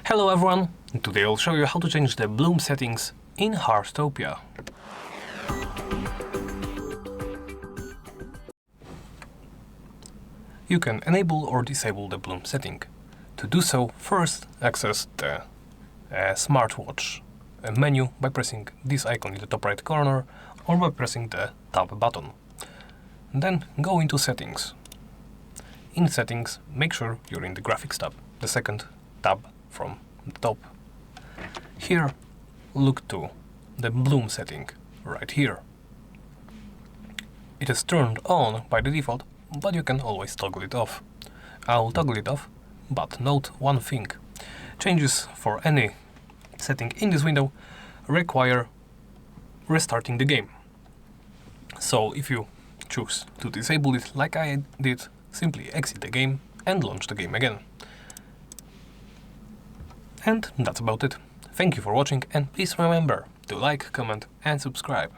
Hello everyone! Today I'll show you how to change the bloom settings in Heartopia. You can enable or disable the bloom setting. To do so, first access the smartwatch menu by pressing this icon in the top right corner or by pressing the tab button. Then go into settings. In settings, make sure you're in the graphics tab, the second tab from the top. Here, look to the bloom setting right here. It is turned on by the default, but you can always toggle it off. I'll toggle it off, but note one thing. Changes for any setting in this window require restarting the game. So if you choose to disable it like I did, simply exit the game and launch the game again. And that's about it. Thank you for watching, and please remember to like, comment and subscribe.